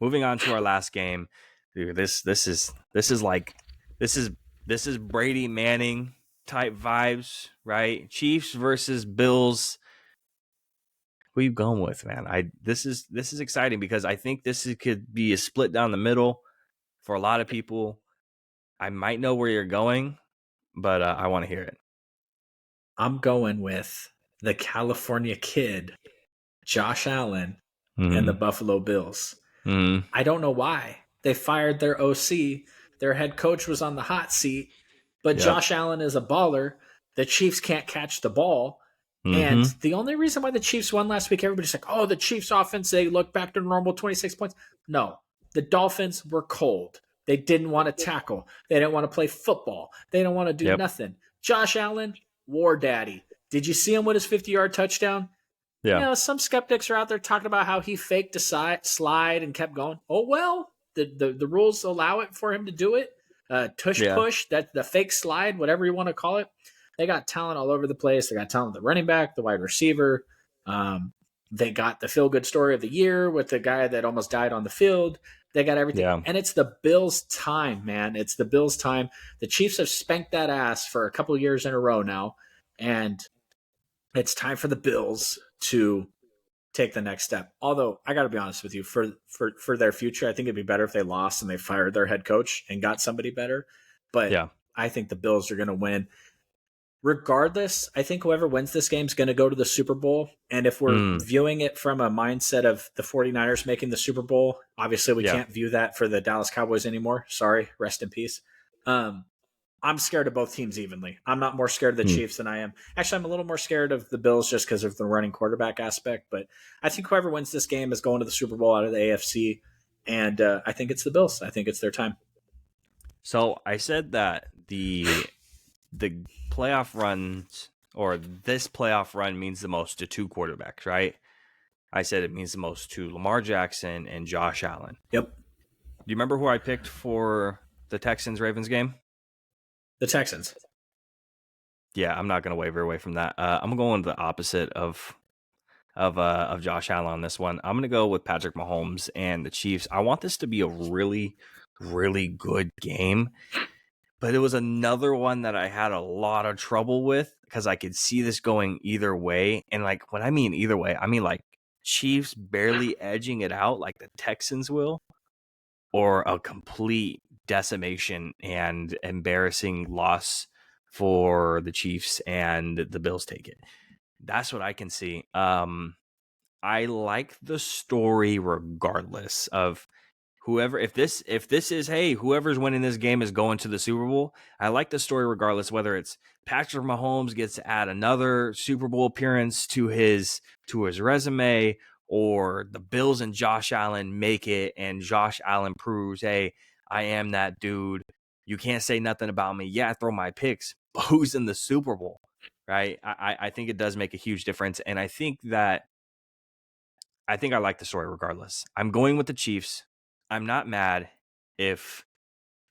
moving on to our last game. Dude, this is Brady Manning type vibes, right? Chiefs versus Bills. Who are you going with, man? This is exciting because I think could be a split down the middle for a lot of people. I might know where you're going, but I want to hear it. I'm going with the California Kid, Josh Allen, and the Mm-hmm. Buffalo Bills. Mm-hmm. I don't know why. They fired their OC. Their head coach was on the hot seat, but Yep. Josh Allen is a baller. The Chiefs can't catch the ball. And Mm-hmm. the only reason why the Chiefs won last week, everybody's like, oh, the Chiefs offense, they look back to normal 26 points. No, the Dolphins were cold. They didn't want to tackle. They didn't want to play football. They didn't want to do Yep. nothing. Josh Allen, war daddy. Did you see him with his 50-yard touchdown? Yeah. You know, some skeptics are out there talking about how he faked a slide and kept going. Oh, well, the rules allow it for him to do it. Tush Yeah. push, that the fake slide, whatever you want to call it. They got talent all over the place. They got talent the running back, the wide receiver. They got the feel-good story of the year with the guy that almost died on the field. They got everything. Yeah. And it's the Bills' time, man. It's the Bills' time. The Chiefs have spanked that ass for a couple of years in a row now. And it's time for the Bills to take the next step. Although I got to be honest with you, for their future, I think it'd be better if they lost and they fired their head coach and got somebody better. But Yeah. I think the Bills are going to win. Regardless, I think whoever wins this game is going to go to the Super Bowl. And if we're viewing it from a mindset of the 49ers making the Super Bowl, obviously we can't view that for the Dallas Cowboys anymore. Sorry, rest in peace. I'm scared of both teams evenly. I'm not more scared of the Chiefs than I am. Actually, I'm a little more scared of the Bills just because of the running quarterback aspect. But I think whoever wins this game is going to the Super Bowl out of the AFC. And I think it's the Bills. I think it's their time. So I said that the playoff runs, or this playoff run, means the most to two quarterbacks, right? I said it means the most to Lamar Jackson and Josh Allen. Yep. Do you remember who I picked for the Texans-Ravens game? The Texans. Yeah, I'm not going to waver away from that. I'm going the opposite of Josh Allen on this one. I'm going to go with Patrick Mahomes and the Chiefs. I want this to be a really, really good game. But it was another one that I had a lot of trouble with because I could see this going either way. And like when I mean either way, I mean like Chiefs barely edging it out like the Texans will, or a complete decimation and embarrassing loss for the Chiefs and the Bills take it. That's what I can see. I like the story regardless of whoever, if this is, hey, whoever's winning this game is going to the Super Bowl. I like the story regardless, whether it's Patrick Mahomes gets to add another Super Bowl appearance to his resume, or the Bills and Josh Allen make it and Josh Allen proves, hey, I am that dude. You can't say nothing about me. Yeah, I throw my picks, but who's in the Super Bowl, right? I think it does make a huge difference. And I think I like the story regardless. I'm going with the Chiefs. I'm not mad if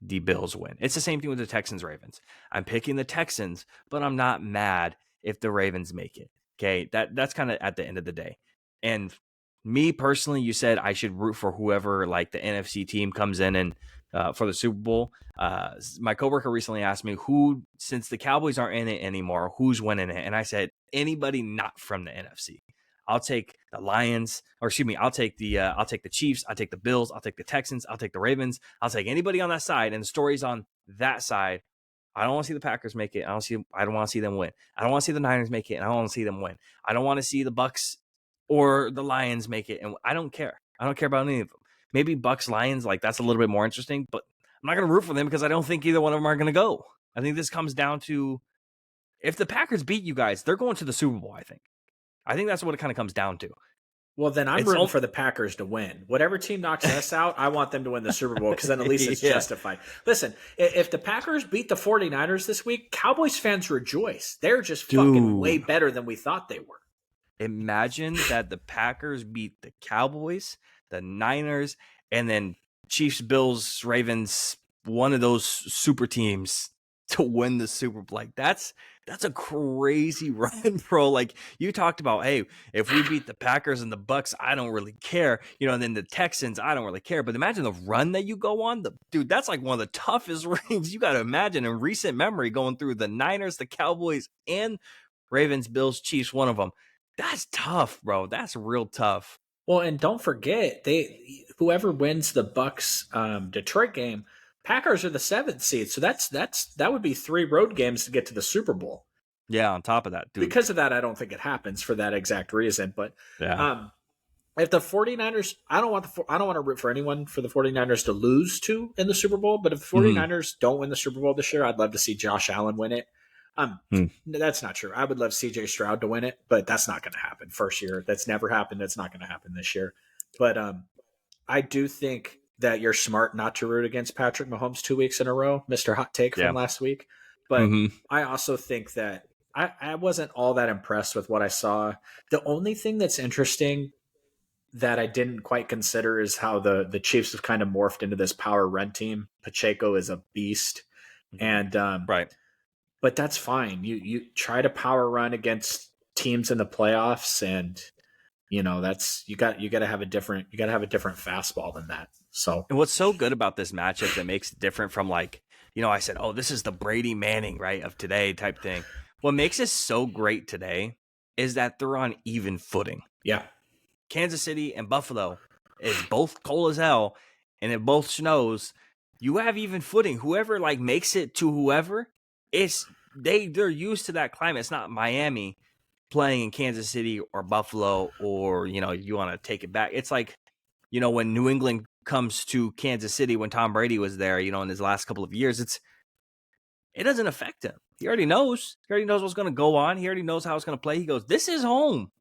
the Bills win. It's the same thing with the Texans-Ravens. I'm picking the Texans, but I'm not mad if the Ravens make it. Okay, that's kind of at the end of the day. And me personally, you said I should root for whoever, like the NFC team comes in and for the Super Bowl. My coworker recently asked me who, since the Cowboys aren't in it anymore, who's winning it, and I said anybody not from the NFC. I'll take the Lions, or excuse me, I'll take the Chiefs, I'll take the Bills, I'll take the Texans, I'll take the Ravens, I'll take anybody on that side. And the story's on that side. I don't want to see the Packers make it. I don't want to see them win. I don't want to see the Niners make it, and I don't want to see them win. I don't want to see the Bucks or the Lions make it, and I don't care. I don't care about any of them. Maybe Bucks, Lions, like that's a little bit more interesting, but I'm not going to root for them because I don't think either one of them are going to go. I think this comes down to, if the Packers beat you guys, they're going to the Super Bowl, I think that's what it kind of comes down to. Well, then I'm rooting for the Packers to win. Whatever team knocks us out, I want them to win the Super Bowl because then at least it's justified. Listen, if the Packers beat the 49ers this week, Cowboys fans rejoice. They're just fucking way better than we thought they were. Imagine that the Packers beat the Cowboys, the Niners, and then Chiefs, Bills, Ravens, one of those super teams to win the Super Bowl. Like that's a crazy run, bro. Like you talked about, hey, if we beat the Packers and the Bucks, I don't really care, and then the Texans, I don't really care. But imagine the run that you go on, dude. That's like one of the toughest rings you got to imagine in recent memory, going through the Niners, the Cowboys, and Ravens, Bills, Chiefs. One of them. That's tough, bro. That's real tough. Well, and don't forget, whoever wins the Bucks Detroit game, Packers are the 7th seed. So that would be 3 road games to get to the Super Bowl. Yeah, on top of that, dude. Because of that, I don't think it happens for that exact reason. But yeah. If the 49ers, I don't want to root for anyone for the 49ers to lose to in the Super Bowl, but if the 49ers don't win the Super Bowl this year, I'd love to see Josh Allen win it. That's not true. I would love CJ Stroud to win it, but that's not going to happen first year. That's never happened. That's not going to happen this year. But I do think that you're smart not to root against Patrick Mahomes 2 weeks in a row, Mr. Hot Take from last week. But I also think that I wasn't all that impressed with what I saw. The only thing that's interesting that I didn't quite consider is how the Chiefs have kind of morphed into this power run team. Pacheco is a beast. And right. But that's fine. You try to power run against teams in the playoffs, and that's you got to have a different fastball than that. So, and what's so good about this matchup that makes it different from I said, oh, this is the Brady Manning, right, of today type thing. What makes it so great today is that they're on even footing. Yeah. Kansas City and Buffalo is both cold as hell, and it both snows. You have even footing. Whoever makes it to whoever, they're used to that climate. It's not Miami playing in Kansas City or Buffalo, or you want to take it back. It's when New England comes to Kansas City when Tom Brady was there, in his last couple of years, it doesn't affect him. He already knows. He already knows what's going to go on. He already knows how it's going to play. He goes, "This is home.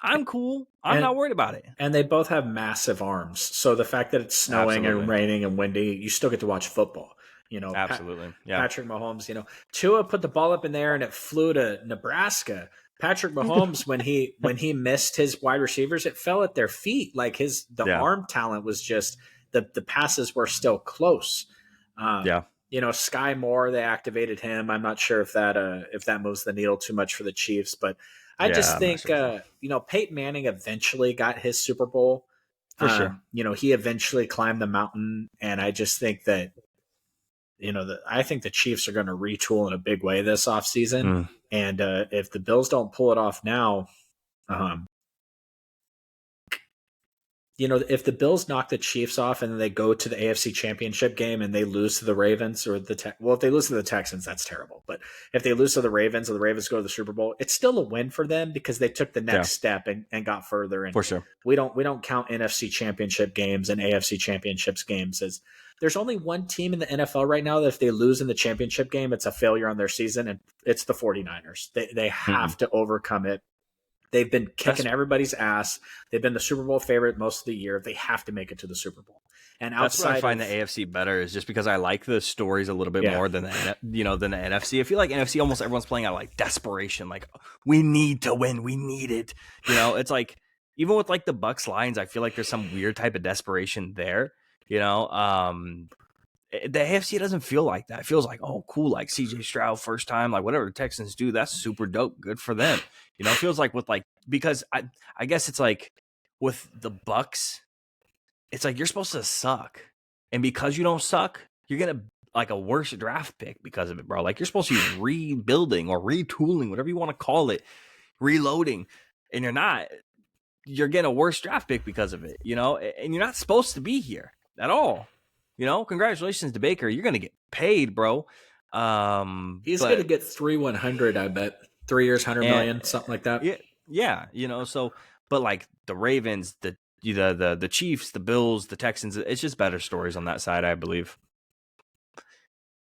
I'm cool. I'm not worried about it." And they both have massive arms. So the fact that it's snowing and raining and windy, you still get to watch football. Absolutely. Patrick Mahomes, Tua put the ball up in the air and it flew to Nebraska. Patrick Mahomes, when he missed his wide receivers, it fell at their feet. Arm talent was just the passes were still close. Sky Moore, they activated him. I'm not sure if that moves the needle too much for the Chiefs, but I just think Peyton Manning eventually got his Super Bowl. For sure. He eventually climbed the mountain, and I just think that I think the Chiefs are going to retool in a big way this offseason. And if the Bills don't pull it off now, if the Bills knock the Chiefs off and then they go to the AFC Championship game and they lose to the Ravens if they lose to the Texans, that's terrible. But if they lose to the Ravens or the Ravens go to the Super Bowl, it's still a win for them because they took the next step and got further. And for sure, we don't count NFC Championship games and AFC Championships games as there's only one team in the NFL right now that if they lose in the championship game, it's a failure on their season, and it's the 49ers. They have to overcome it. They've been kicking everybody's ass. They've been the Super Bowl favorite most of the year. They have to make it to the Super Bowl. And that's what I find the AFC better is just because I like the stories a little bit more than the NFC. I feel like NFC almost everyone's playing out desperation. We need to win. We need it. It's even with the Bucks Lions, I feel like there's some weird type of desperation there. The AFC doesn't feel like that. It feels like, oh, cool, CJ Stroud first time, whatever the Texans do, that's super dope. Good for them. It feels like with because I guess it's with the Bucks, it's you're supposed to suck. And because you don't suck, you're gonna a worse draft pick because of it, bro. You're supposed to be rebuilding or retooling, whatever you want to call it, reloading. And you're not. You're getting a worse draft pick because of it, and you're not supposed to be here at all. Congratulations to Baker. You're going to get paid, bro. He's going to get 300, I bet. 3 years, 100 million, something like that. Yeah. But the Ravens, the Chiefs, the Bills, the Texans, it's just better stories on that side, I believe.